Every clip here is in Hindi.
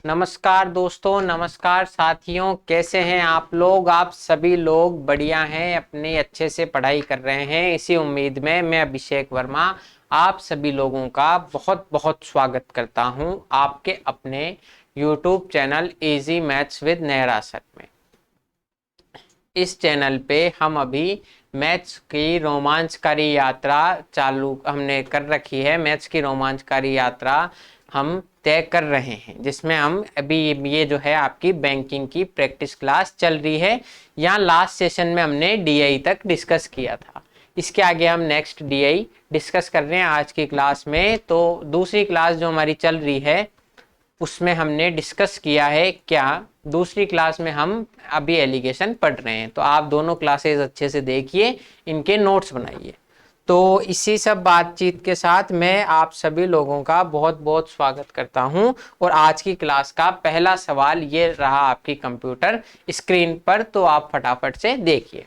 नमस्कार दोस्तों, नमस्कार साथियों। कैसे हैं आप लोग? आप सभी लोग बढ़िया हैं, अपने अच्छे से पढ़ाई कर रहे हैं। इसी उम्मीद में मैं अभिषेक वर्मा आप सभी लोगों का बहुत बहुत स्वागत करता हूं आपके अपने YouTube channel easy maths with Nehra sir में। इस चैनल पे हम अभी मैथ्स की रोमांचकारी यात्रा चालू हमने कर रखी है। मैथ्स की रोमांचकारी यात्रा हम तय कर रहे हैं, जिसमें हम अभी ये जो है आपकी बैंकिंग की प्रैक्टिस क्लास चल रही है। यहाँ लास्ट सेशन में हमने डीआई तक डिस्कस किया था। इसके आगे हम नेक्स्ट डीआई डिस्कस कर रहे हैं आज की क्लास में। तो दूसरी क्लास जो हमारी चल रही है उसमें हमने डिस्कस किया है क्या, दूसरी क्लास में हम अभी एलिगेशन पढ़ रहे हैं। तो आप दोनों क्लासेस अच्छे से देखिए, इनके नोट्स बनाइए। तो इसी सब बातचीत के साथ मैं आप सभी लोगों का बहुत बहुत स्वागत करता हूं। और आज की क्लास का पहला सवाल ये रहा आपकी कंप्यूटर स्क्रीन पर, तो आप फटाफट से देखिए।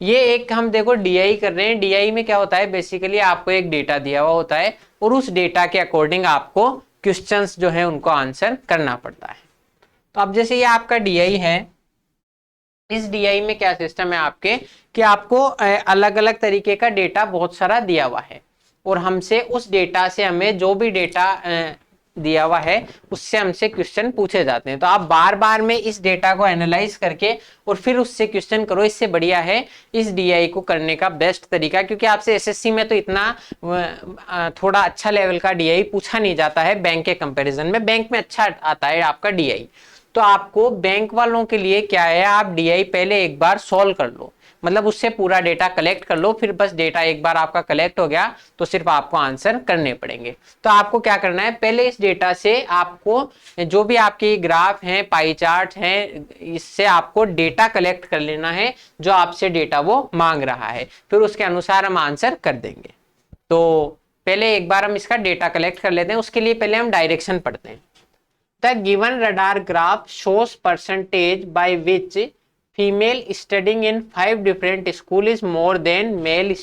ये एक हम देखो डीआई कर रहे हैं। डीआई में क्या होता है, बेसिकली आपको एक डेटा दिया हुआ होता है और उस डेटा के अकॉर्डिंग आपको क्वेश्चंस जो है उनको आंसर करना पड़ता है। तो अब जैसे ये आपका डीआई है, इस डीआई में क्या सिस्टम है आपके कि आपको अलग अलग तरीके का डेटा बहुत सारा दिया हुआ है और हमसे उस डेटा से हमें जो भी डेटा दिया हुआ है उससे हमसे क्वेश्चन पूछे जाते हैं। तो आप बार बार में इस डेटा को एनालाइज करके और फिर उससे क्वेश्चन करो। इससे बढ़िया है इस डीआई को करने का बेस्ट तरीका, क्योंकि आपसे एसएससी में तो इतना थोड़ा अच्छा लेवल का डीआई पूछा नहीं जाता है बैंक के कंपैरिजन में। बैंक में अच्छा आता है आपका डीआई। तो आपको बैंक वालों के लिए क्या है, आप डीआई पहले एक बार सॉल्व कर लो, मतलब उससे पूरा डेटा कलेक्ट कर लो। फिर बस डेटा एक बार आपका कलेक्ट हो गया तो सिर्फ आपको आंसर करने पड़ेंगे। तो आपको क्या करना है, पहले इस डेटा से आपको जो भी आपके ग्राफ हैं, पाई चार्ट हैं, इससे आपको डेटा कलेक्ट कर लेना है जो आपसे डेटा वो मांग रहा है। फिर उसके अनुसार हम आंसर कर देंगे। तो पहले एक बार हम इसका डेटा कलेक्ट कर लेते हैं। उसके लिए पहले हम डायरेक्शन पढ़ते हैं। The given radar graph shows percentage by which female studying in 5 different school is more than male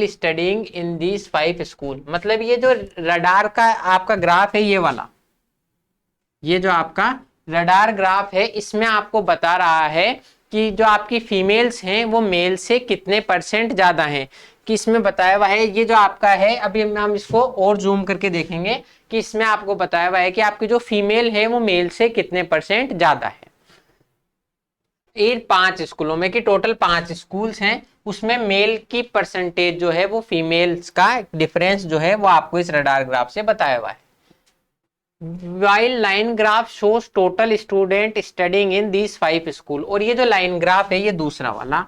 studying in these 5 school। मतलब ये जो रडार का आपका ग्राफ है, ये वाला, ये जो आपका रडार ग्राफ है, इसमें आपको बता रहा है कि जो आपकी फीमेल्स हैं वो मेल से कितने परसेंट ज्यादा हैं। कि इसमें बताया हुआ है, ये जो आपका है, अभी हम इसको और जूम करके देखेंगे कि इसमें आपको बताया हुआ है कि आपकी जो फीमेल है वो मेल से कितने परसेंट ज्यादा है। ये 5 स्कूलों में, कि टोटल 5 स्कूल्स हैं, उसमें मेल की परसेंटेज जो है वो फीमेल्स का डिफरेंस जो है वो आपको इस रडार ग्राफ से बताया हुआ है। While line graph shows total student studying in these 5 school। और ये जो लाइन ग्राफ है ये दूसरा वाला,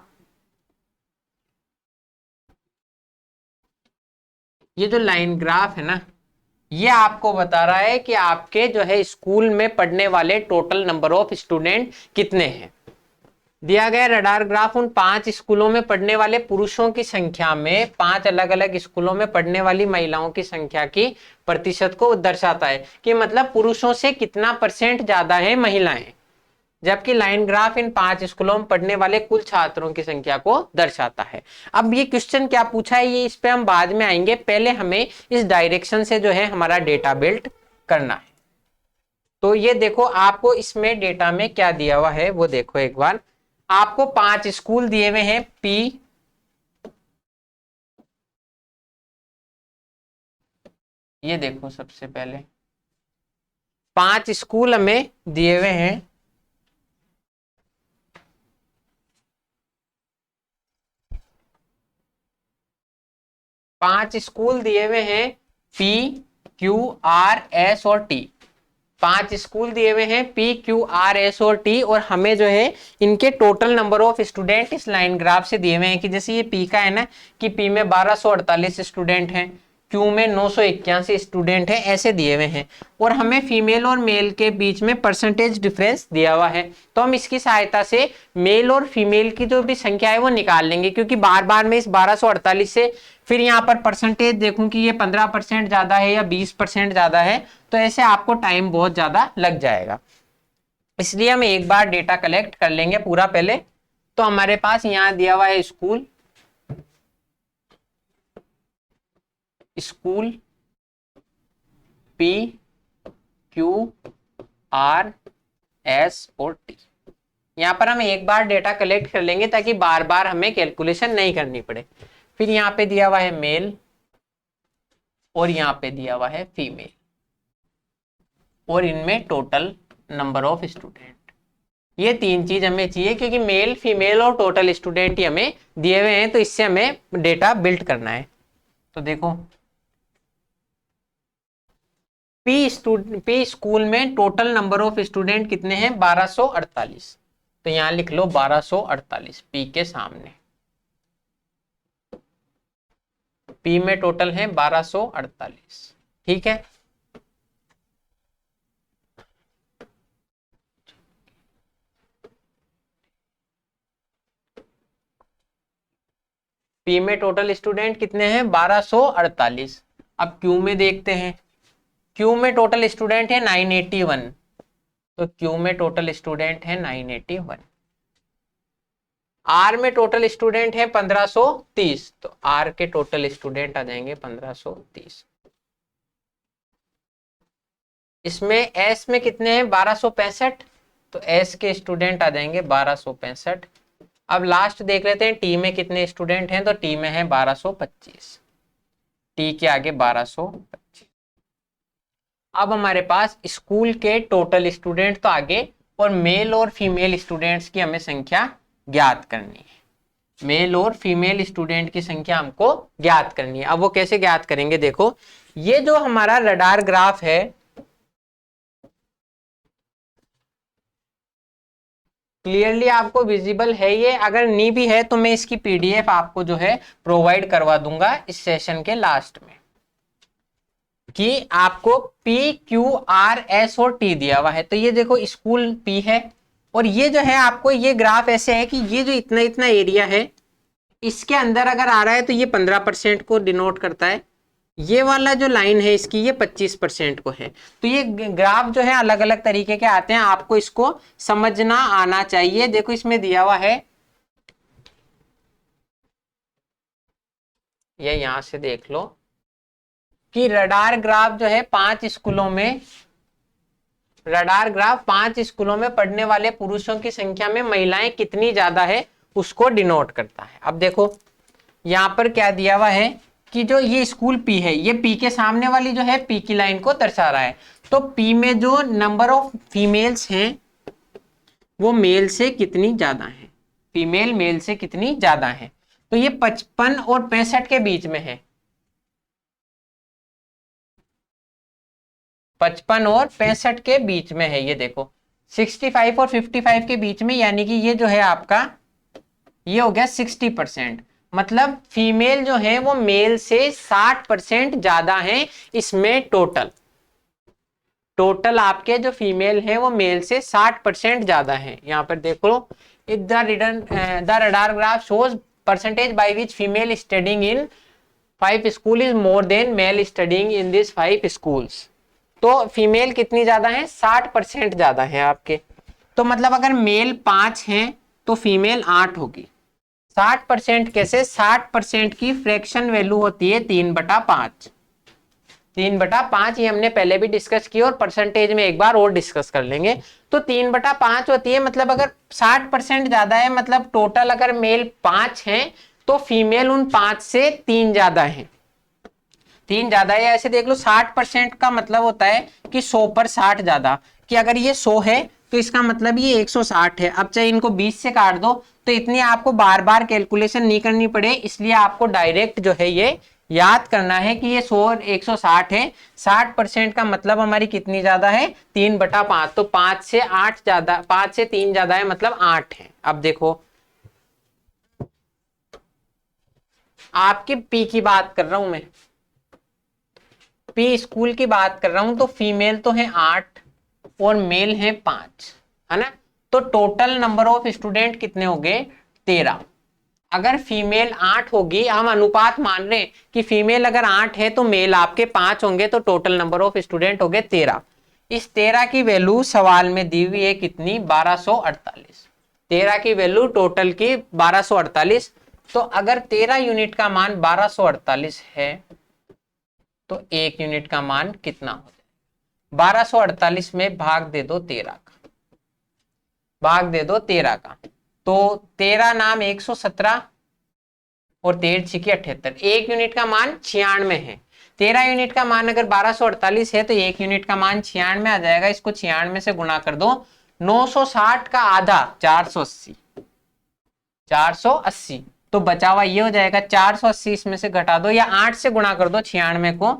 ये जो लाइन ग्राफ है ना, ये आपको बता रहा है कि आपके जो है स्कूल में पढ़ने वाले टोटल नंबर ऑफ स्टूडेंट कितने हैं। दिया गया रडार ग्राफ उन 5 स्कूलों में पढ़ने वाले पुरुषों की संख्या में 5 अलग अलग स्कूलों में पढ़ने वाली महिलाओं की संख्या की प्रतिशत को दर्शाता है। कि मतलब पुरुषों से कितना परसेंट ज्यादा है महिलाएं, जबकि लाइन ग्राफ इन 5 स्कूलों में पढ़ने वाले कुल छात्रों की संख्या को दर्शाता है। अब ये क्वेश्चन क्या पूछा है, ये इस पे हम बाद में आएंगे। पहले हमें इस डायरेक्शन से जो है हमारा डेटा बिल्ड करना है। तो ये देखो, आपको इसमें डेटा में क्या दिया हुआ है वो देखो एक बार। आपको 5 स्कूल दिए हुए हैं पी, ये देखो सबसे पहले 5 स्कूल हमें दिए हुए हैं। पांच स्कूल दिए हुए हैं पी, क्यू, आर, एस और टी। 5 स्कूल दिए हुए हैं पी, क्यू, आर, एस और टी। और हमें जो है इनके टोटल नंबर ऑफ स्टूडेंट इस लाइन ग्राफ से दिए हुए हैं। कि जैसे ये पी का है ना, कि पी में 1248 स्टूडेंट हैं, क्यू में 981 स्टूडेंट हैं, ऐसे दिए हुए हैं। और हमें फीमेल और मेल के बीच में परसेंटेज डिफरेंस दिया हुआ है। तो हम इसकी सहायता से मेल और फीमेल की जो भी संख्या है वो निकाल लेंगे। क्योंकि बार बार में इस 1248 से फिर यहाँ पर परसेंटेज देखूं कि ये 15% ज्यादा है या 20% ज्यादा है, तो ऐसे आपको टाइम बहुत ज्यादा लग जाएगा। इसलिए हम एक बार डेटा कलेक्ट कर लेंगे पूरा पहले। तो हमारे पास यहाँ दिया हुआ है school, P Q R S और T। यहाँ पर हम एक बार डेटा कलेक्ट कर लेंगे ताकि बार बार हमें कैलकुलेशन नहीं करनी पड़े। फिर यहाँ पे दिया हुआ है मेल और यहाँ पे दिया हुआ है फीमेल और इनमें टोटल नंबर ऑफ स्टूडेंट। ये तीन चीज हमें चाहिए क्योंकि मेल, फीमेल और टोटल स्टूडेंट ही हमें दिए हुए हैं, तो इससे हमें डेटा बिल्ड करना है। तो देखो पी स्कूल में टोटल नंबर ऑफ स्टूडेंट कितने हैं? 1248। तो यहां लिख लो 1248 पी के सामने। पी में टोटल है 1248। ठीक है, पी में टोटल स्टूडेंट कितने हैं? 1248। अब क्यू में देखते हैं। क्यू में टोटल स्टूडेंट है 981। तो क्यू में टोटल स्टूडेंट है 981। आर में टोटल स्टूडेंट है 1530। तो आर के टोटल स्टूडेंट आ जाएंगे 1530। इसमें एस में कितने हैं? 1265। तो एस के स्टूडेंट आ जाएंगे 1265। अब लास्ट देख लेते हैं टी में कितने स्टूडेंट हैं। तो टी में है 1225। टी के आगे 1225। अब हमारे पास स्कूल के टोटल स्टूडेंट तो आगे और मेल और फीमेल स्टूडेंट्स की हमें संख्या ज्ञात करनी है। मेल और फीमेल स्टूडेंट की संख्या हमको ज्ञात करनी है। अब वो कैसे ज्ञात करेंगे? देखो, ये जो हमारा रडार ग्राफ है, क्लियरली आपको विजिबल है ये? अगर नहीं भी है तो मैं इसकी पीडीएफ आपको जो है प्रोवाइड करवा दूंगा इस सेशन के लास्ट में, कि आपको P Q R S और T दिया हुआ है। तो ये देखो स्कूल P है और ये जो है आपको ये ग्राफ ऐसे है कि ये जो इतना इतना एरिया है इसके अंदर अगर आ रहा है तो ये 15% को डिनोट करता है। ये वाला जो लाइन है इसकी ये 25% को है। तो ये ग्राफ जो है अलग अलग तरीके के आते हैं, आपको इसको समझना आना चाहिए। देखो इसमें दिया हुआ है, ये यहां से देख लो कि रडार ग्राफ जो है 5 स्कूलों में, रडार ग्राफ 5 स्कूलों में पढ़ने वाले पुरुषों की संख्या में महिलाएं कितनी ज्यादा है उसको डिनोट करता है। अब देखो यहां पर क्या दिया हुआ है कि जो ये स्कूल P है, ये P के सामने वाली जो है P की लाइन को दर्शा रहा है। तो P में जो नंबर ऑफ फीमेल्स हैं वो मेल से कितनी ज्यादा है, फीमेल मेल से कितनी ज्यादा है। तो ये 55 और 65 के बीच में है। 55 और 65 के बीच में है। ये देखो 65 और 55 के बीच में, यानी कि ये जो है आपका ये हो गया 60%। मतलब फीमेल जो है वो मेल से 60% ज्यादा है इसमें। टोटल आपके जो फीमेल है वो मेल से 60% ज्यादा है। यहाँ पर देखो, the radar graph shows percentage by which female studying in 5 school is more than male studying in this 5 schools. तो फीमेल कितनी ज्यादा है? 60% ज्यादा है आपके। तो मतलब अगर मेल 5 हैं तो फीमेल 8 होगी। 60% कैसे? 60% की फ्रैक्शन वैल्यू होती है 3/5। 3/5 ये हमने पहले भी डिस्कस की और परसेंटेज में एक बार और डिस्कस कर लेंगे। तो 3/5 होती है, मतलब अगर 60% ज्यादा है, मतलब टोटल अगर मेल 5 हैं तो फीमेल उन 5 से 3 ज्यादा है। 3 ज्यादा है। ऐसे देख लो 60% का मतलब होता है कि 100 पर 60 ज्यादा, कि अगर ये 100 है तो इसका मतलब ये 160 है। अब चाहे इनको 20 से काट दो तो इतनी आपको बार बार कैलकुलेशन नहीं करनी पड़े, इसलिए आपको डायरेक्ट जो है ये याद करना है कि ये 100 और 160 है। 60% का मतलब हमारी कितनी ज्यादा है? 3/5। तो 5 से 8 ज्यादा, 5 से 3 ज्यादा है, मतलब 8 है। अब देखो आपके P की बात कर रहा हूं मैं, P स्कूल की बात कर रहा हूं, तो फीमेल तो है 8 और मेल है 5, है ना। तो टोटल नंबर ऑफ स्टूडेंट कितने हो गए? 13। अगर फीमेल 8 होगी, हम अनुपात मान रहे हैं कि फीमेल अगर 8 है तो मेल आपके 5 होंगे, तो टोटल नंबर ऑफ स्टूडेंट हो गए 13। इस 13 की वैल्यू सवाल में दी हुई है कितनी? 1248। 13 की वैल्यू टोटल की 1248। तो अगर 13 यूनिट का मान 1248 है तो 1 यूनिट का मान कितना हो जाएगा? 1248 में भाग दे दो 13 का, भाग दे दो 13 का, तो 13 नाम 117 और 13 छिके 78। 1 यूनिट का मान 96 है। 13 यूनिट का मान अगर 1248 है तो 1 यूनिट का मान 96 आ जाएगा। इसको 96 से गुणा कर दो। 960 का आधा 480, 480 तो बचा हुआ ये हो जाएगा 480, इसमें से घटा दो या 8 से गुणा कर दो 96 को।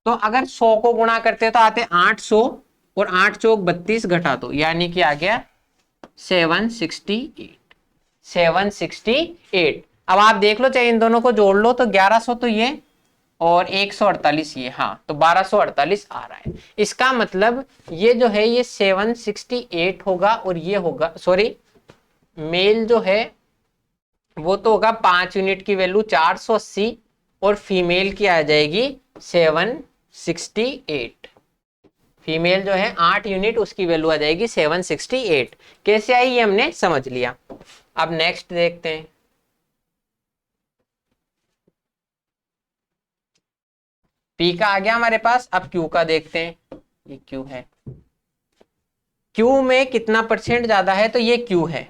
तो अगर 100 को गुणा करते तो आते 800 और 8 चौक 32 घटा दो, यानी कि आ गया 768, 768। अब आप देख लो, चाहे इन दोनों को जोड़ लो तो 1100 तो ये और 148 ये, हाँ तो 1248 आ रहा है। इसका मतलब ये जो है ये 768 होगा और ये होगा, सॉरी मेल जो है वो तो होगा 5 यूनिट की वैल्यू 480 और फीमेल की आ जाएगी 768। फीमेल जो है 8 यूनिट, उसकी वैल्यू आ जाएगी 768। कैसे आई ये हमने समझ लिया। अब नेक्स्ट देखते हैं। पी का आ गया हमारे पास, अब क्यू का देखते हैं। ये क्यू है, क्यू में कितना परसेंट ज्यादा है तो ये क्यू है।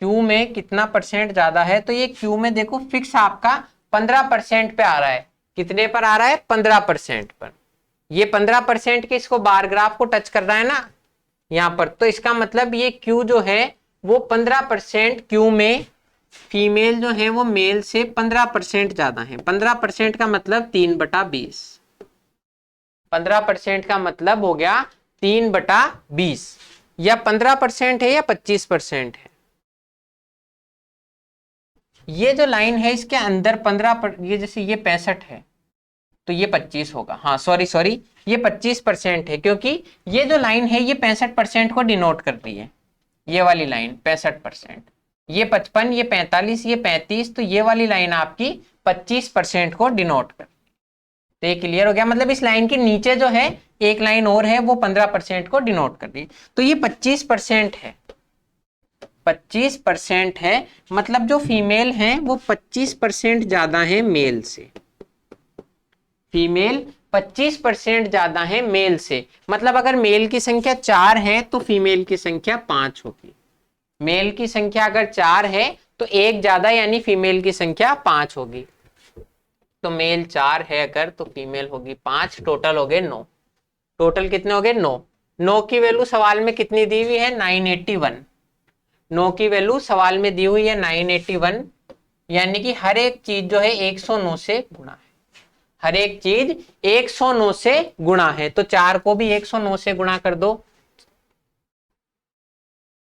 क्यू में कितना परसेंट ज्यादा है तो ये क्यू में देखो फिक्स आपका 15% पे आ रहा है। कितने पर आ रहा है? 15% पर। ये 15% के इसको बार ग्राफ को टच कर रहा है ना यहाँ पर, तो इसका मतलब ये क्यू जो है वो 15% क्यू में फीमेल जो है वो मेल से 15% ज्यादा है। 15% का मतलब 3/20। 15% का मतलब हो गया 3/20। या 15% है या 25% है। ये जो लाइन है इसके अंदर 15 ये जैसे ये 65 है तो ये 25 होगा। हाँ सॉरी ये 25% है, क्योंकि ये जो लाइन है ये 65% को डिनोट कर रही है। ये वाली लाइन 65%, ये 55, ये 45, ये 35, तो ये वाली लाइन आपकी 25% को डिनोट कर। तो ये क्लियर हो गया। मतलब इस लाइन के नीचे जो है एक लाइन और है वो 15% को डिनोट कर रही है। तो ये 25% है, 25% है। मतलब जो फीमेल है वो 25% ज्यादा है मेल से। फीमेल 25% ज्यादा है मेल से। मतलब अगर मेल की संख्या 4 है तो फीमेल की संख्या 5 होगी। मेल की संख्या अगर 4 है तो एक ज्यादा यानी फीमेल की संख्या 5 होगी। तो मेल 4 है अगर तो फीमेल होगी 5। टोटल हो गए 9। टोटल कितने हो गए? 9। 9 की वैल्यू सवाल में कितनी दी हुई है? 981। 9 की वैल्यू सवाल में दी हुई है 981, यानी कि हर एक चीज जो है 109 से गुणा है। हर एक चीज 109 से गुणा है। तो 4 को भी 109 से गुणा कर दो।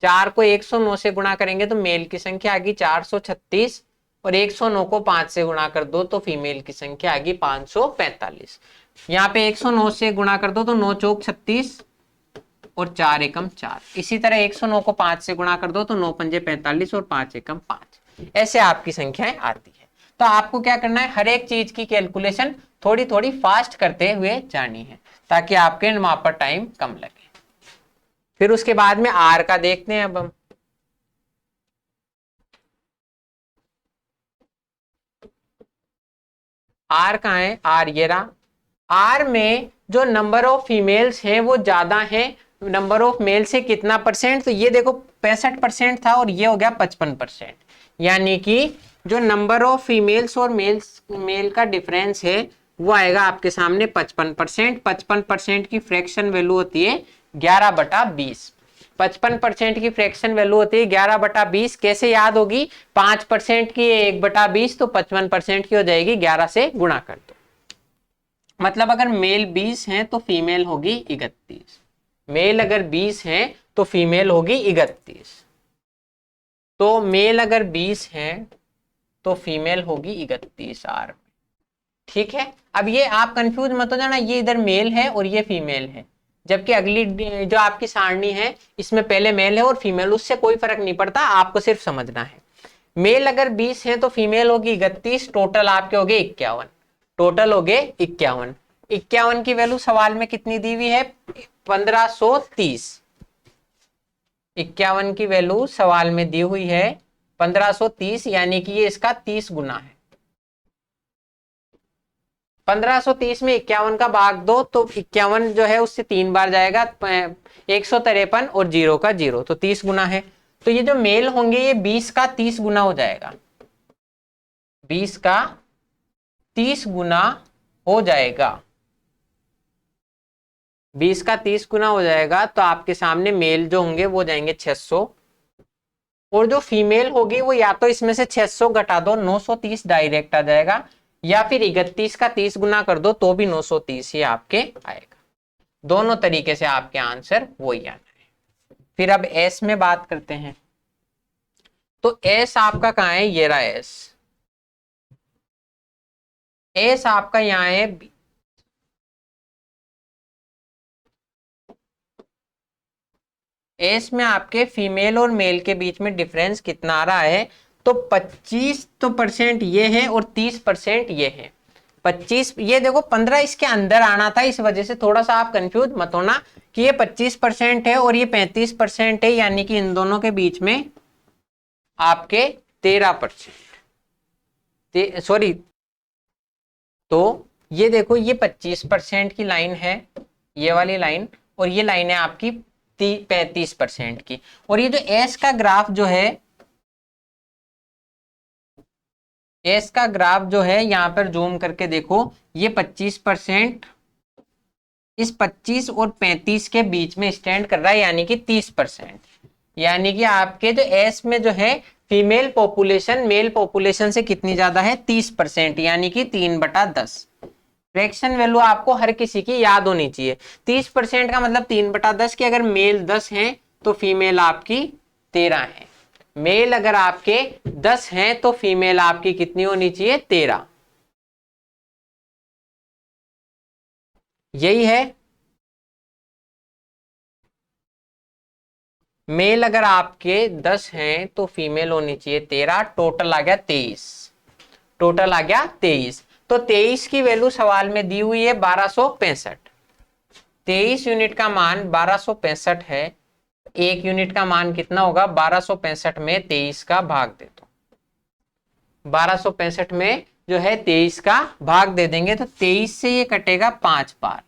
4 को 109 से गुणा करेंगे तो मेल की संख्या आगी 436 और 109 को 5 से गुणा कर दो तो फीमेल की संख्या आगी 545। यहाँ पे 109 से गुणा कर दो तो 9 चौक 36 और 4 एकम 4। इसी तरह 109 को 5 से गुणा कर दो तो 9 पंजे 45 और 5 एकम 5। ऐसे आपकी संख्याएं आती है। तो आपको क्या करना है, हर एक चीज की कैलकुलेशन थोड़ी थोड़ी फास्ट करते हुए जानी है ताकि आपके वहां पर टाइम कम लगे। फिर उसके बाद में आर का देखते हैं। अब हम आर कहाँ है? आर ये रहा। आर में जो नंबर ऑफ फीमेल्स है वो ज्यादा है नंबर ऑफ मेल से कितना परसेंट, तो ये देखो 65% था और ये हो गया 55%। यानी कि जो नंबर ऑफ फीमेल्स और मेल का डिफरेंस है वो आएगा आपके सामने 55%। 55% की फ्रैक्शन वैल्यू होती है 11/20। 55% की फ्रैक्शन वैल्यू होती है 11/20। कैसे याद होगी? 5% की 1/20 तो 55% की हो जाएगी 11 से गुणा कर दो। मतलब अगर मेल 20 है तो फीमेल होगी 31। मेल अगर 20 है तो फीमेल होगी 31। तो मेल अगर 20 है तो फीमेल होगी 31 आर। ठीक है। अब ये आप कंफ्यूज मत हो जाना, ये इधर मेल है और ये फीमेल है, जबकि अगली जो आपकी सारणी है इसमें पहले मेल है और फीमेल, उससे कोई फर्क नहीं पड़ता, आपको सिर्फ समझना है। मेल अगर 20 है तो फीमेल होगी 31। टोटल आपके हो गए 51। टोटल हो गए 51। 51 की वैल्यू सवाल में कितनी दी हुई है? 1530। 51 की वैल्यू सवाल में दी हुई है 1530, यानी कि ये इसका 30 गुना है। 1530 में 51 का भाग दो तो 51 जो है उससे 3 बार जाएगा, 153 और 0 का 0 तो 30 गुना है। तो ये जो मेल होंगे ये 20 का 30 गुना हो जाएगा, 20 का 30 गुना हो जाएगा, 20 का 30 गुना हो जाएगा। तो आपके सामने मेल जो होंगे वो जाएंगे 600, और जो फीमेल होगी वो या तो इसमें से 600 घटा दो 930 डायरेक्ट आ जाएगा, या फिर 31 का 30 गुना कर दो तो भी 930 ही आपके आएगा। दोनों तरीके से आपके आंसर वही आना है। फिर अब एस में बात करते हैं। तो एस आपका कहाँ है, ये रहा एस। एस आपका यहाँ है, एस में आपके फीमेल और मेल के बीच में डिफरेंस कितना आ रहा है, तो 25 तो परसेंट ये है और 30% ये है। 25 ये देखो 15 इसके अंदर आना था, इस वजह से थोड़ा सा आप कंफ्यूज मत होना कि ये 25% है और ये 35% है, यानी कि इन दोनों के बीच में आपके 13%, सॉरी, तो ये देखो ये 25% की लाइन है, ये वाली लाइन, और ये लाइन है आपकी 35% की। और ये जो एस का ग्राफ जो है, एस का ग्राफ जो है यहां पर जूम करके देखो, ये 25% इस 25 और 35 के बीच में स्टैंड कर रहा है, यानी कि 30%। यानी कि आपके जो एस में जो है फीमेल पॉपुलेशन मेल पॉपुलेशन से कितनी ज्यादा है, 30%, यानी कि 3/10। फ्रैक्शन वैल्यू आपको हर किसी की याद होनी चाहिए। 30% का मतलब 3/10 की अगर मेल 10 है तो फीमेल आपकी 13 है। मेल अगर आपके 10 हैं तो फीमेल आपकी कितनी होनी चाहिए, 13। यही है। मेल अगर आपके 10 हैं तो फीमेल होनी चाहिए 13, टोटल आ गया 23। टोटल आ गया 23। तो 23 की वैल्यू सवाल में दी हुई है 1265। 23 यूनिट का मान 1265 है। एक यूनिट का मान कितना होगा, 1265 में 23 का भाग दे दो। 1265 में जो है 23 का भाग दे देंगे तो 23 से ये कटेगा 5 बार,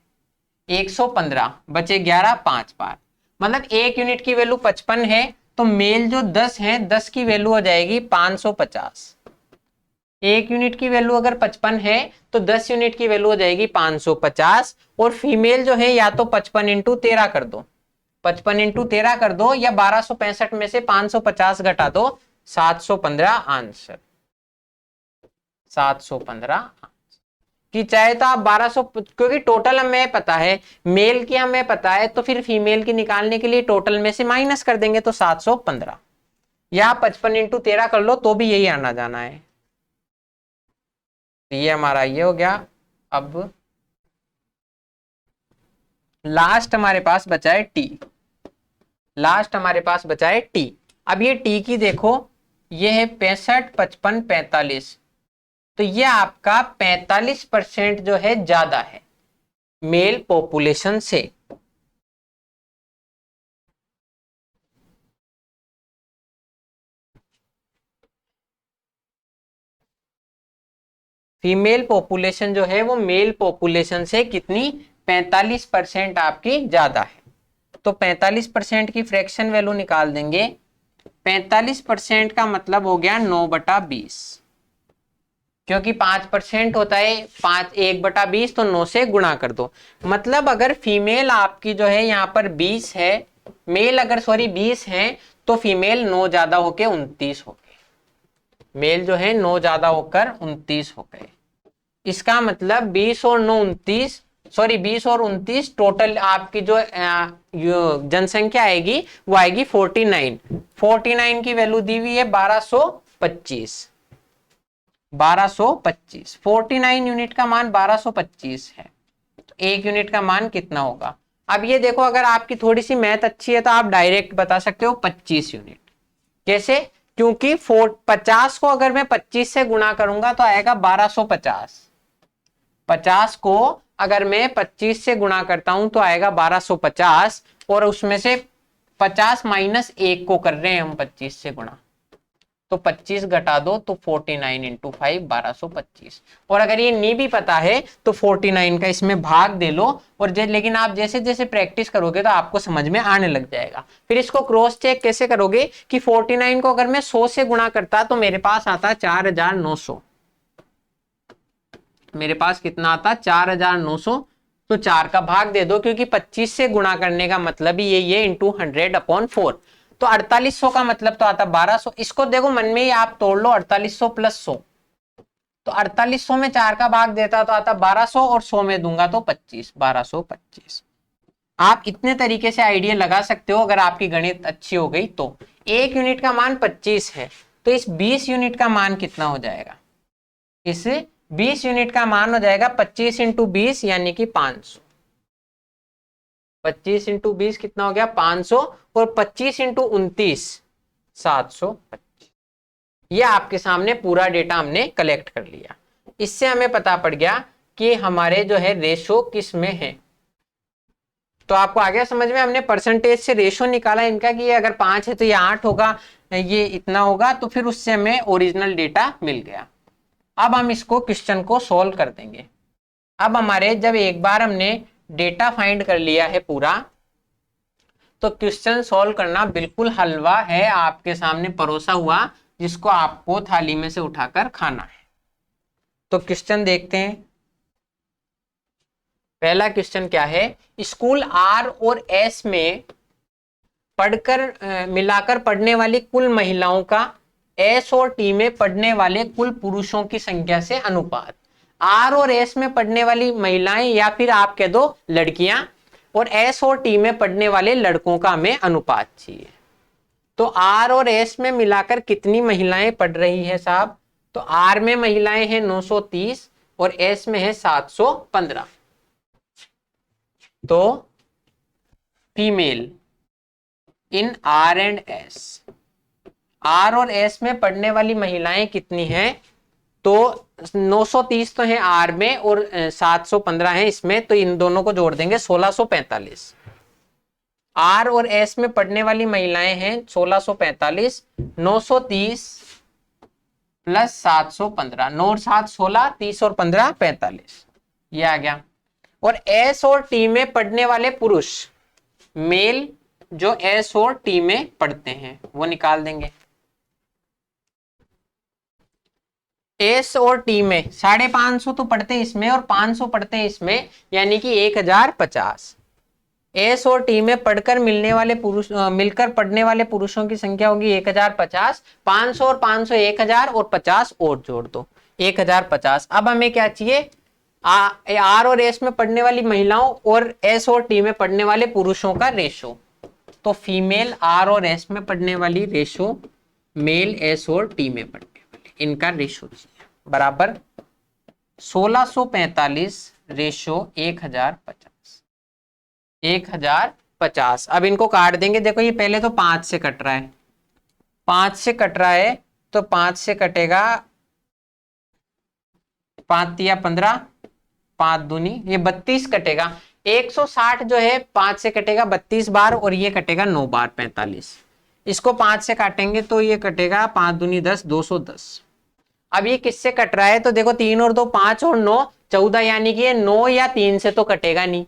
115 बचे 11, 5 बार, मतलब एक यूनिट की वैल्यू 55 है। तो मेल जो 10 है 10 की वैल्यू हो जाएगी 550। एक यूनिट की वैल्यू अगर 55 है तो 10 यूनिट की वैल्यू हो जाएगी 550। और फीमेल जो है या तो 55 इंटू 13 कर दो, 55 इंटू 13 कर दो, या 1265 में से 550 घटा दो, 715 आंसर। 715 कि चाहे तो आप 1200, क्योंकि टोटल हमें पता है, मेल की हमें पता है, तो फिर फीमेल की निकालने के लिए टोटल में से माइनस कर देंगे तो 715, या 55 इंटू 13 कर लो तो भी यही आना जाना है। तो ये हमारा ये हो गया। अब लास्ट हमारे पास बचा है टी। लास्ट हमारे पास बचा है टी। अब ये टी की देखो, ये है 65, 55, 45। तो ये आपका 45% जो है ज्यादा है मेल पॉपुलेशन से। फीमेल पॉपुलेशन जो है वो मेल पॉपुलेशन से कितनी, 45% आपकी ज्यादा है। तो 45% की फ्रैक्शन वैल्यू निकाल देंगे। 45% का मतलब हो गया 9/20, क्योंकि 5% होता है 1/20, तो 9 से गुणा कर दो। मतलब अगर फीमेल आपकी जो है यहाँ पर 20 है, मेल अगर 20 है तो फीमेल 9 ज्यादा होके 29 हो गए। मेल जो है 9 ज्यादा होकर 29 हो गए। इसका मतलब 20 और 9 29, 20 और 29 टोटल आपकी जो जनसंख्या आएगी वो आएगी 49। 49 की वैल्यू दी हुई है 1225। 1225, 49 यूनिट का मान 1225 है, तो एक यूनिट का मान कितना होगा। अब ये देखो, अगर आपकी थोड़ी सी मैथ अच्छी है तो आप डायरेक्ट बता सकते हो 25 यूनिट। कैसे, क्योंकि 50 को अगर मैं 25 से गुणा करूंगा तो आएगा 1250। 50 को अगर मैं 25 से गुणा करता हूं तो आएगा 1250, और उसमें से 50 - 1 को कर रहे हैं हम 25 से गुणा, तो 25 घटा दो तो 49 इंटू 5 1225। और अगर ये नहीं भी पता है तो 49 का इसमें भाग दे लो। और लेकिन आप जैसे जैसे प्रैक्टिस करोगे तो आपको समझ में आने लग जाएगा। फिर इसको क्रॉस चेक कैसे करोगे कि 49 को अगर मैं 100 से गुणा करता तो मेरे पास आता 4900। मेरे पास कितना आता 4900। तो 4 का भाग दे दो, क्योंकि 25 से गुणा करने का मतलब ही यही है, इंटू 100/4। तो 4800 का मतलब तो आता 1200। इसको देखो मन में ही आप तोड़ लो, 4800 प्लस 100। तो 4800 में 4 का भाग देता तो आता 1200, और 100 में दूंगा तो 25, 1225। आप इतने तरीके से आइडिया लगा सकते हो अगर आपकी गणित अच्छी हो गई तो। 1 यूनिट का मान 25 है, तो इस 20 यूनिट का मान कितना हो जाएगा? इस 20 यूनिट का मान हो जाएगा 25 इंटू 20 यानी कि 500। 25 इंटू 20 कितना हो गया? 500। और 25 इंटू 29 725। ये आपके सामने पूरा डेटा हमने कलेक्ट कर लिया। इससे हमें पता पड़ गया कि हमारे जो है रेशो किस में है। तो आपको आ गया समझ में? हमने परसेंटेज से रेशो निकाला इनका कि ये अगर 5 है तो ये 8 होगा, ये इतना होगा। तो फिर उससे हमें ओरिजिनल डेटा मिल गया। अब हम इसको क्वेश्चन को सॉल्व कर देंगे। अब हमारे जब एक बार हमने डेटा फाइंड कर लिया है पूरा, तो क्वेश्चन सॉल्व करना बिल्कुल हलवा है आपके सामने परोसा हुआ, जिसको आपको थाली में से उठाकर खाना है। तो क्वेश्चन देखते हैं। पहला क्वेश्चन क्या है? स्कूल आर और एस में पढ़कर मिलाकर पढ़ने वाली कुल महिलाओं का एस और टी में पढ़ने वाले कुल पुरुषों की संख्या से अनुपात। आर और एस में पढ़ने वाली महिलाएं, या फिर आप कह दो लड़कियां, और एस और टी में पढ़ने वाले लड़कों का हमें अनुपात चाहिए। तो आर और एस में मिलाकर कितनी महिलाएं पढ़ रही है साहब? तो आर में महिलाएं हैं 930 और एस में है 715। तो female in R and S, R और एस में पढ़ने वाली महिलाएं कितनी हैं? तो 930 तो है आर में और 715 है इसमें, तो इन दोनों को जोड़ देंगे 1645। आर और एस में पढ़ने वाली महिलाएं हैं 1645। 930 प्लस 715, 9 और 7 16, 30 और 15 45, ये आ गया। और एस और टी में पढ़ने वाले पुरुष मेल जो एस और टी में पढ़ते हैं वो निकाल देंगे। एस और टी में 550 तो पढ़ते इसमें और 500 पढ़ते इसमें, यानी कि 1050। एस और टी में पढ़कर मिलने वाले पुरुष मिलकर पढ़ने वाले पुरुषों की संख्या होगी 1050। 500 और 500 1000 और 50 और जोड़ दो 1050। अब हमें क्या चाहिए? आर और एस में पढ़ने वाली महिलाओं और एस और टी में पढ़ने वाले पुरुषों का रेशो। तो फीमेल आर और एस में पढ़ने वाली रेशो, मेल एस और टी में पढ़ने वाले, इनका रेशो बराबर 1645 रेशो 1050। 1050। अब इनको काट देंगे। देखो ये पहले तो 5 से कट रहा है, 5 से कट रहा है, तो 5 से कटेगा 5 तिया 15, 5 दूनी ये 32 कटेगा। 160 जो है 5 से कटेगा 32 बार, और ये कटेगा 9 बार 45। इसको 5 से काटेंगे तो ये कटेगा 5 दूनी 10, 210। अब ये किससे कट रहा है? तो देखो 3 और 2 5 और 9 14, यानी कि ये 9 या 3 से तो कटेगा नहीं,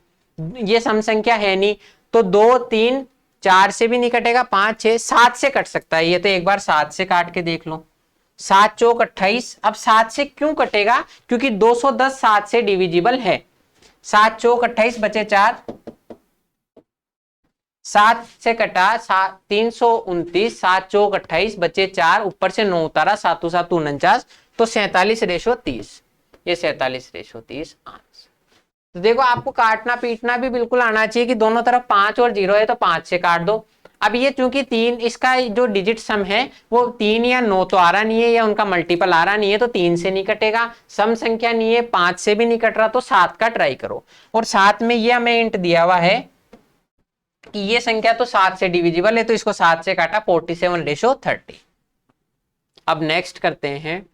ये सम संख्या है नहीं। तो 2 3 4 से भी नहीं कटेगा, 5 6 7 से कट सकता है ये। तो एक बार 7 से काट के देख लो। 7 चौक 28। अब 7 से क्यों कटेगा? क्योंकि 210 7 से डिविजिबल है। 7 चौक 28 बचे 4, 7 से कटा 329, 7 चौक 28 बचे 4, ऊपर से 9 उतारा, 7 7 49, तो 47 रेशो 30। ये 47 रेशो 30 आंसर। तो देखो आपको काटना पीटना भी बिल्कुल आना चाहिए कि दोनों तरफ 5 और 0 है तो 5 से काट दो। अब ये चूंकि 3, इसका जो डिजिट सम है वो 3 या 9 तो आ रहा नहीं है, या उनका मल्टीपल आ रहा नहीं है, तो 3 से नहीं कटेगा। सम संख्या नहीं है, 5 से भी नहीं कट रहा, तो 7 का ट्राई करो। और 7 में ये हमें इंट दिया हुआ है कि ये संख्या तो 7 से डिविजिबल है, तो इसको 7 से काटा 47 रेशो 30। अब नेक्स्ट करते हैं।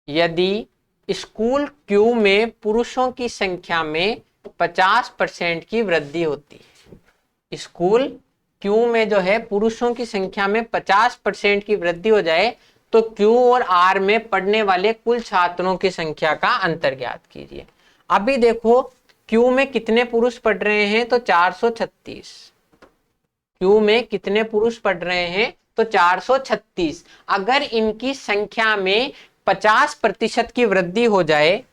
यदि स्कूल क्यू में पुरुषों की संख्या में 50% की वृद्धि होती है, स्कूल क्यू में जो है पुरुषों की संख्या में 50% की वृद्धि हो जाए तो क्यू और आर में पढ़ने वाले कुल छात्रों की संख्या का अंतर ज्ञात कीजिए। अभी देखो क्यू में कितने पुरुष पढ़ रहे हैं तो 436। क्यू में कितने पुरुष पढ़ रहे हैं तो 436। अगर इनकी संख्या में 50% की वृद्धि हो जाए,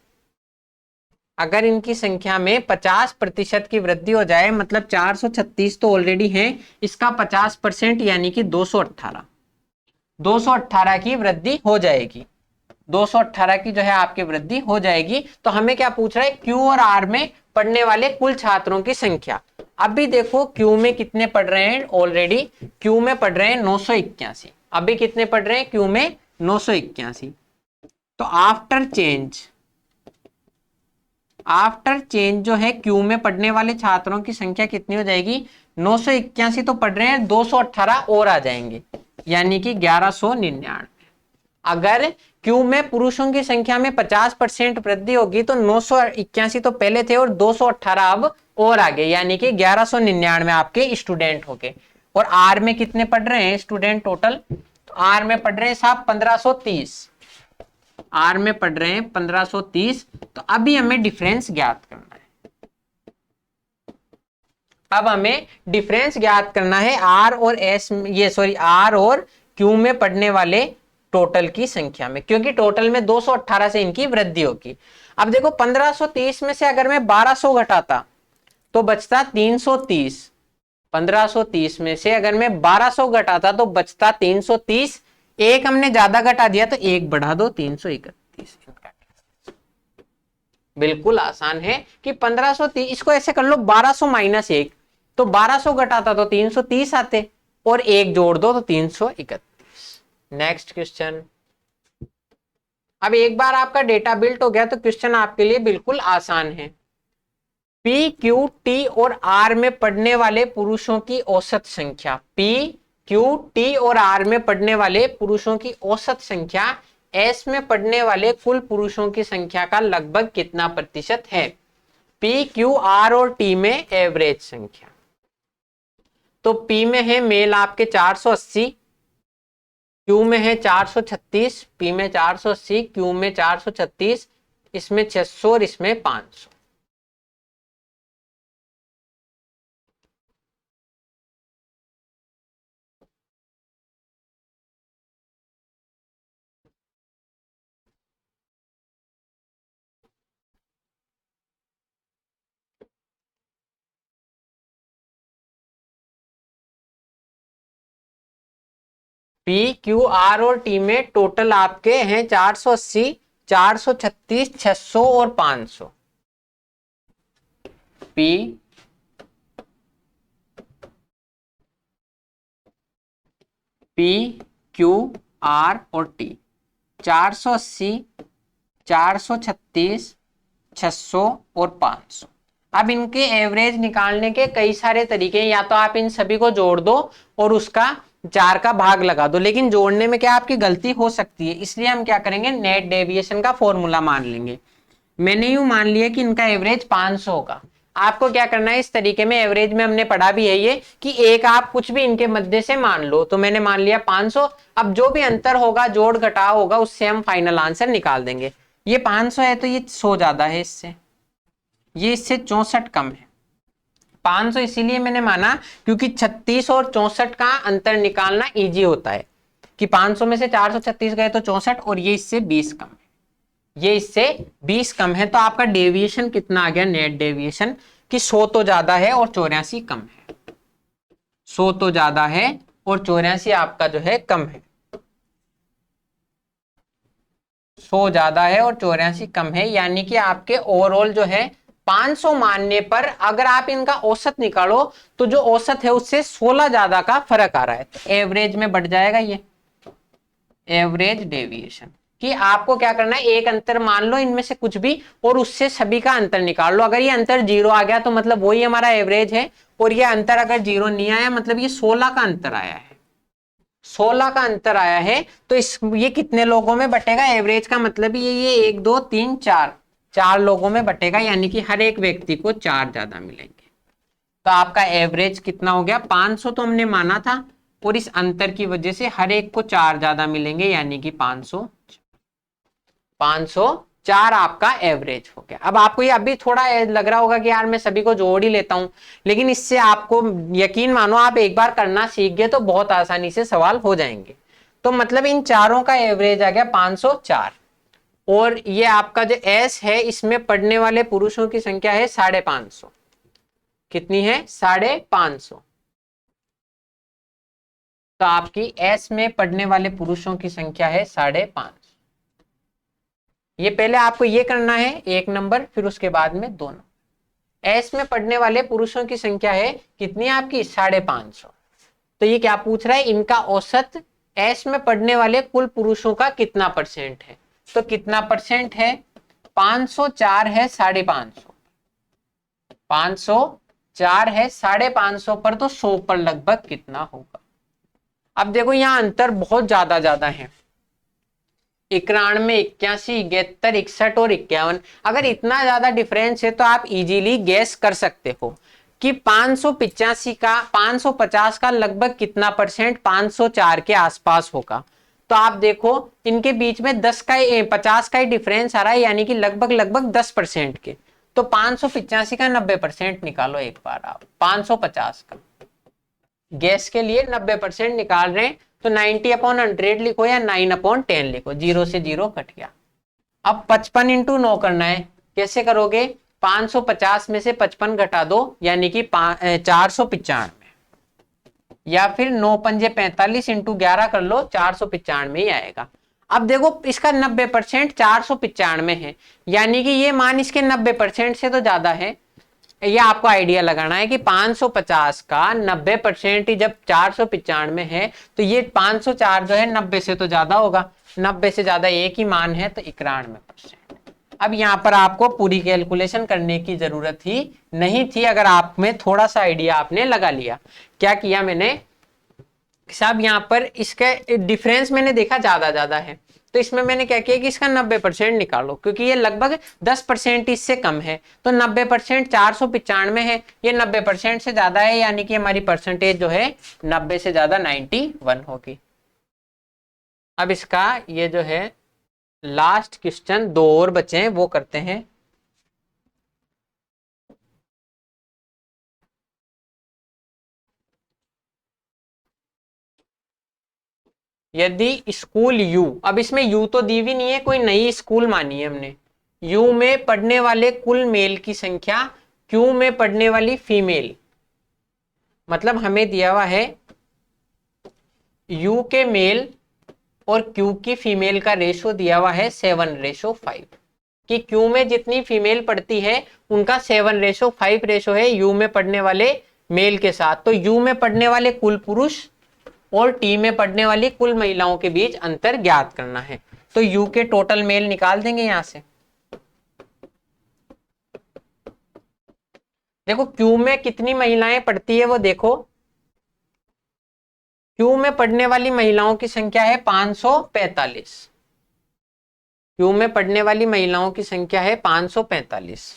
अगर इनकी संख्या में 50% की वृद्धि हो जाए, मतलब 436 तो ऑलरेडी है, इसका 50% यानी कि 218। 218 की वृद्धि हो जाएगी, 218 की जो है आपकी वृद्धि हो जाएगी। तो हमें क्या पूछ रहा है, क्यू और आर में पढ़ने वाले कुल छात्रों की संख्या। अभी देखो क्यू में कितने पढ़ रहे हैं, ऑलरेडी क्यू में पढ़ रहे हैं 981। अभी कितने पढ़ रहे हैं क्यू में, 981। तो आफ्टर चेंज जो है क्यू में पढ़ने वाले छात्रों की संख्या कितनी हो जाएगी, 981 तो पढ़ रहे हैं, 218 और आ जाएंगे यानी कि 1199। अगर क्यू में पुरुषों की संख्या में 50% वृद्धि होगी तो 981 तो पहले थे और 218 अब और आगे यानी कि 1199 आपके स्टूडेंट हो गए। और आर में कितने पढ़ रहे हैं स्टूडेंट टोटल, तो आर में पढ़ रहे हैं साहब 1530। आर में पढ़ रहे हैं 1530। तो अभी हमें डिफरेंस ज्ञात करना है। अब हमें डिफरेंस ज्ञात करना है आर और एस, ये सॉरी आर और क्यू में पढ़ने वाले टोटल की संख्या में, क्योंकि टोटल में 218 से इनकी वृद्धि होगी। अब देखो 1530 में से अगर मैं 1200 घटाता तो बचता 330। 1530 में से अगर मैं 1200 घटाता तो बचता 330। एक हमने ज्यादा घटा दिया तो एक बढ़ा दो, 331। बिल्कुल आसान है कि 1530, इसको ऐसे कर लो 1200 माइनस 1, तो 1200 घटाता तो 330 आते और एक जोड़ दो तो 331। Next question. अब एक बार आपका डेटा बिल्ट हो गया तो क्वेश्चन आपके लिए बिल्कुल आसान है। पी क्यू टी और आर में पढ़ने वाले पुरुषों की औसत संख्या, पी क्यू टी और आर में पढ़ने वाले पुरुषों की औसत संख्या एस में पढ़ने वाले कुल पुरुषों की संख्या का लगभग कितना प्रतिशत है। पी क्यू आर और टी में एवरेज संख्या, तो पी में है मेल आपके 480, क्यू में है 436, पी में 480, क्यू में 436, इसमें 600 और इसमें 500। पी क्यू आर और टी में टोटल आपके हैं 480, 436, 600 और 500। पी क्यू आर और टी 480, 436, 600 और 500। अब इनके एवरेज निकालने के कई सारे तरीके हैं, या तो आप इन सभी को जोड़ दो और उसका 4 का भाग लगा दो, लेकिन जोड़ने में क्या आपकी गलती हो सकती है, इसलिए हम क्या करेंगे, नेट डेविएशन का फॉर्मूला मान लेंगे। मैंने यूं मान लिया कि इनका एवरेज 500 होगा। आपको क्या करना है, इस तरीके में एवरेज में हमने पढ़ा भी है ये कि एक आप कुछ भी इनके मध्य से मान लो, तो मैंने मान लिया 500। अब जो भी अंतर होगा, जोड़ घटाव होगा, उससे हम फाइनल आंसर निकाल देंगे। ये 500 है तो ये 100 ज्यादा है इससे, ये इससे 64 कम है। 500 इसीलिए मैंने माना क्योंकि 36 और 64 का अंतर निकालना इजी होता है, कि 500 में से 436 गए तो 64 और ये इससे 20 कम है, ये इससे 20 कम है। तो आपका डेविएशन कितना आ गया, नेट डेविएशन, कि 100 तो ज्यादा है और 84 कम है। 100 तो ज्यादा है और 84 आपका जो है कम है। 100 ज्यादा है और 84 कम है, यानी कि आपके ओवरऑल जो है 500 मानने पर अगर आप इनका औसत निकालो तो जो औसत है उससे 16 ज्यादा का फर्क आ रहा है, तो एवरेज में बढ़ जाएगा ये एवरेज डेविएशन। कि आपको क्या करना है, एक अंतर मान लो इनमें से कुछ भी और उससे सभी का अंतर निकाल लो। अगर ये अंतर 0 आ गया तो मतलब वही हमारा एवरेज है, और ये अंतर अगर 0 नहीं आया मतलब ये 16 का अंतर आया है। 16 का अंतर आया है तो ये कितने लोगों में बटेगा, एवरेज का मतलब ये 1 2 3 4 लोगों में बटेगा, यानी कि हर एक व्यक्ति को 4 ज्यादा मिलेंगे। तो आपका एवरेज कितना हो गया 500 तो हमने माना था, और इस अंतर की वजह से हर एक को 4 ज्यादा मिलेंगे, यानी कि 504 आपका एवरेज हो गया। अब आपको ये अभी थोड़ा लग रहा होगा कि यार मैं सभी को जोड़ ही लेता हूं, लेकिन इससे आपको यकीन मानो आप एक बार करना सीख गए तो बहुत आसानी से सवाल हो जाएंगे। तो मतलब इन चारों का एवरेज आ गया 504, और ये आपका जो एस है इसमें पढ़ने वाले पुरुषों की संख्या है 550। कितनी है 550। तो आपकी एस में पढ़ने वाले पुरुषों की संख्या है 550। ये पहले आपको ये करना है 1 नंबर, फिर उसके बाद में 2 नंबर। एस में पढ़ने वाले पुरुषों की संख्या है कितनी है आपकी 550। तो ये क्या पूछ रहा है, इनका औसत एस में पढ़ने वाले कुल पुरुषों का कितना परसेंट है। तो कितना परसेंट है 504 है 550, 504 है 550 पर, तो 100 पर लगभग कितना होगा। अब देखो यहाँ अंतर बहुत ज्यादा है, 91, 81, 71, 61 और 51। अगर इतना ज्यादा डिफरेंस है तो आप इजीली गैस कर सकते हो कि 585 का 550 का लगभग कितना परसेंट 504 के आसपास होगा। तो आप देखो इनके बीच में 10 का 50 का ही डिफरेंस आ रहा है, यानी कि लगभग लगभग 10% के। तो 585 का 90% निकालो एक बार आप, 550 का गैस के लिए 90% निकाल रहे हैं, तो 90/100 लिखो या 9/10 लिखो, 0 से 0 कट गया। अब 55 इंटू 9 करना है, कैसे करोगे 550 में से 55 घटा दो, यानी कि 495, या फिर 9 पंजे 45 इंटू 11 कर लो, 495 ही आएगा। अब देखो इसका 90% 495 है, यानी कि ये मान इसके 90% से तो ज्यादा है। ये आपको आइडिया लगाना है कि 550 का 90% ही जब 495 है, तो ये 504 जो है 90 से तो ज्यादा होगा, 90 से ज्यादा एक ही मान है, तो 91%। अब यहाँ पर आपको पूरी कैलकुलेशन करने की जरूरत ही नहीं थी, अगर आप में थोड़ा सा आइडिया आपने लगा लिया। क्या किया मैंने साहब, यहाँ पर इसका डिफरेंस मैंने देखा ज्यादा है, तो इसमें मैंने क्या किया कि इसका 90% निकालो, क्योंकि ये लगभग 10% इससे कम है। तो 90% 495 है, ये 90% से ज्यादा है, यानी कि हमारी परसेंटेज जो है 90 से ज्यादा 91 होगी। अब इसका ये जो है लास्ट क्वेश्चन, 2 और बचे हैं, वो करते हैं। यदि स्कूल यू, अब इसमें यू तो दी भी नहीं है, कोई नई स्कूल मानी है हमने, यू में पढ़ने वाले कुल मेल की संख्या क्यू में पढ़ने वाली फीमेल, मतलब हमें दिया हुआ है यू के मेल और क्यू की फीमेल का रेशो दिया हुआ है 7:5, कि क्यू में जितनी फीमेल पढ़ती है उनका 7:5 रेशो है यू में पढ़ने वाले मेल के साथ। तो यू में पढ़ने वाले कुल पुरुष और टी में पढ़ने वाली कुल महिलाओं के बीच अंतर ज्ञात करना है। तो यू के टोटल मेल निकाल देंगे यहां से। देखो क्यू में कितनी महिलाएं पढ़ती है वो देखो, क्यू में पढ़ने वाली महिलाओं की संख्या है 545, क्यू में पढ़ने वाली महिलाओं की संख्या है 545।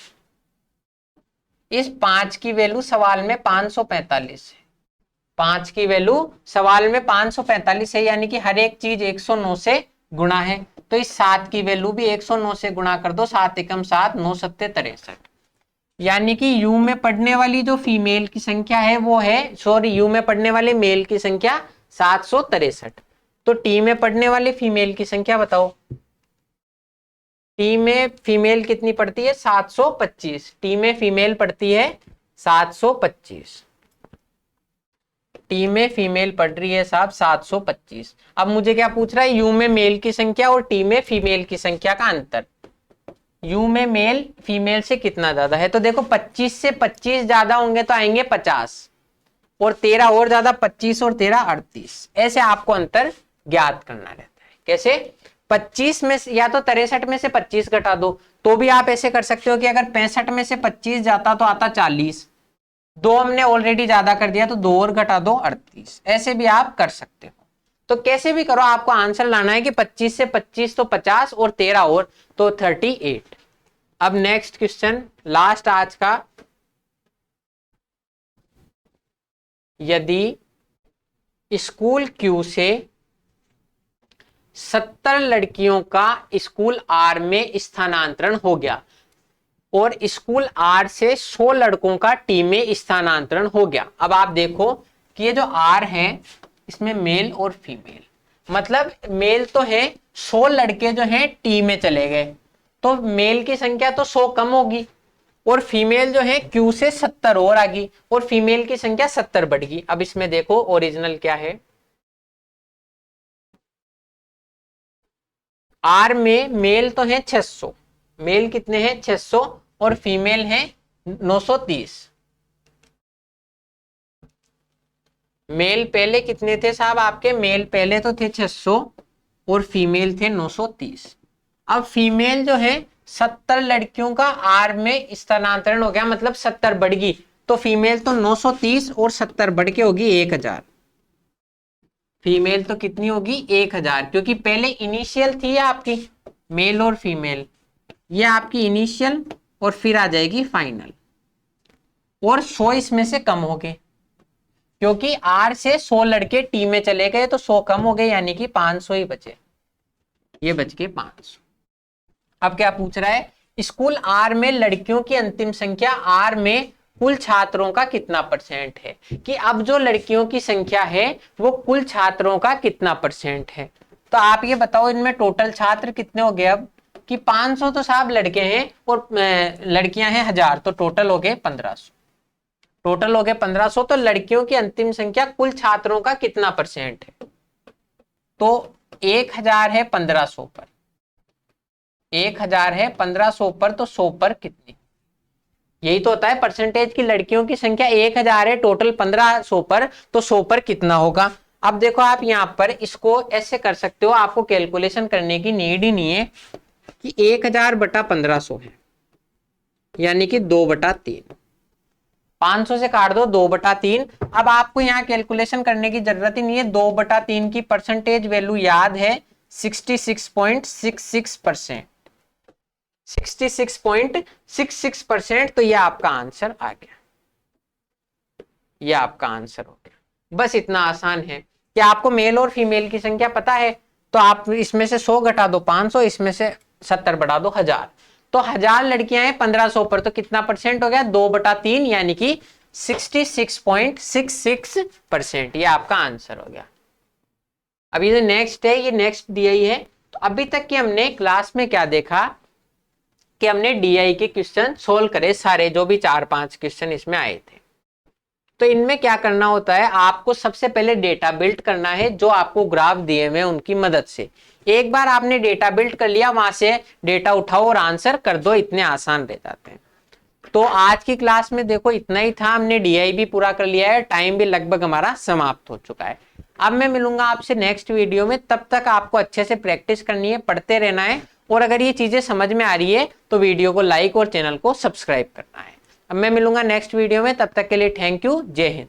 इस 5 की वैल्यू सवाल में 545 है, 5 की वैल्यू सवाल में 545 है, यानी कि हर एक चीज 109 से गुणा है। तो इस 7 की वैल्यू भी 109 से गुणा कर दो, 7 एकम 7, 9 सत्ते 63, यानी कि यू में पढ़ने वाली जो फीमेल की संख्या है वो है, सॉरी यू में पढ़ने वाले मेल की संख्या 763। तो टी में पढ़ने वाले फीमेल की संख्या बताओ, टी में फीमेल कितनी पढ़ती है 725, टी में फीमेल पढ़ती है 725, टी में फीमेल पढ़ रही है साहब 725। अब मुझे क्या पूछ रहा है, यू में मेल की संख्या और टी में फीमेल की संख्या का अंतर, यू में मेल फीमेल से कितना ज्यादा है। तो देखो 25 से 25 ज्यादा होंगे तो आएंगे 50, और 13 और ज्यादा, 25 और 13 38। ऐसे आपको अंतर ज्ञात करना रहता है। कैसे, 25 में या तो 63 में से 25 घटा दो, तो भी आप ऐसे कर सकते हो कि अगर 65 में से 25 जाता तो आता 40, 2 हमने ऑलरेडी ज्यादा कर दिया तो 2 और घटा दो 38। ऐसे भी आप कर सकते हो। तो कैसे भी करो आपको आंसर लाना है कि 25 से 25 तो 50 और 13 और तो 38। अब नेक्स्ट क्वेश्चन लास्ट आज का, यदि स्कूल क्यू से 70 लड़कियों का स्कूल आर में स्थानांतरण हो गया और स्कूल आर से 100 लड़कों का टी में स्थानांतरण हो गया। अब आप देखो कि ये जो आर है इसमें मेल और फीमेल, मतलब मेल तो है, 100 लड़के जो हैं टी में चले गए तो मेल की संख्या तो 100 कम होगी और फीमेल जो है क्यू से 70 और आ गई और फीमेल की संख्या 70 बढ़ गई। अब इसमें देखो ओरिजिनल क्या है, आर में मेल तो है 600, मेल कितने हैं 600 और फीमेल है 930। मेल पहले कितने थे साहब आपके, मेल पहले तो थे 600 और फीमेल थे 930। अब फीमेल जो है 70 लड़कियों का आर में स्थानांतरण हो गया, मतलब 70 बढ़ गई तो फीमेल तो 930 और 70 बढ़ के होगी 1000। फीमेल तो कितनी होगी 1000, क्योंकि पहले इनिशियल थी आपकी मेल और फीमेल, ये आपकी इनिशियल और फिर आ जाएगी फाइनल और 100 इसमें से कम हो गए क्योंकि आर से 100 लड़के टी में चले गए तो 100 कम हो गए यानी कि 500 ही बचे, ये बच गए 500। अब क्या पूछ रहा है, स्कूल आर में लड़कियों की अंतिम संख्या आर में कुल छात्रों का कितना परसेंट है, कि अब जो लड़कियों की संख्या है वो कुल छात्रों का कितना परसेंट है। तो आप ये बताओ इनमें टोटल छात्र कितने हो गए, अब कि 500 तो साहब लड़के हैं और लड़कियां हैं 1000 तो टोटल हो गए 1500, टोटल हो गए 1500। तो लड़कियों की अंतिम संख्या कुल छात्रों का कितना परसेंट है, तो 1000 है 1500 पर, 1000 है 1500 पर तो 100 पर कितनी, यही तो होता है परसेंटेज की, लड़कियों की संख्या 1000 है टोटल 1500 पर तो 100 पर कितना होगा। अब देखो आप यहां पर इसको ऐसे कर सकते हो, आपको कैलकुलेशन करने की नीड ही नहीं है कि 1000 बटा 1500 है यानी कि 2/3, 500 से काट दो 2/3। अब आपको यहाँ कैलकुलेशन करने की जरूरत ही नहीं है, 2/3 की परसेंटेज वैल्यू याद है 66.66%, 66.66%। तो ये आपका आंसर आ गया, ये आपका आंसर हो गया। बस इतना आसान है कि आपको मेल और फीमेल की संख्या पता है तो आप इसमें से 100 घटा दो 500, इसमें से 70 बढ़ा दो 1000, तो 1000 लड़कियां हैं 1500 पर तो कितना परसेंट हो गया 2/3 यानी कि 66.66%, ये आपका आंसर हो गया। अब ये जो नेक्स्ट है ये नेक्स्ट दिया ही है। तो अभी तक कि हमने क्लास में क्या देखा कि हमने डीआई के क्वेश्चन सोल्व करे सारे, जो भी 4-5 क्वेश्चन इसमें आए थे। तो इनमें क्या करना होता है, आपको सबसे पहले डेटा बिल्ड करना है जो आपको ग्राफ दिए हुए उनकी मदद से। एक बार आपने डेटा बिल्ड कर लिया, वहां से डेटा उठाओ और आंसर कर दो, इतने आसान रह जाते हैं। तो आज की क्लास में देखो इतना ही था, हमने डीआई भी पूरा कर लिया है, टाइम भी लगभग हमारा समाप्त हो चुका है। अब मैं मिलूंगा आपसे नेक्स्ट वीडियो में, तब तक आपको अच्छे से प्रैक्टिस करनी है, पढ़ते रहना है और अगर ये चीजें समझ में आ रही है तो वीडियो को लाइक और चैनल को सब्सक्राइब करना है। अब मैं मिलूंगा नेक्स्ट वीडियो में, तब तक के लिए थैंक यू, जय हिंद।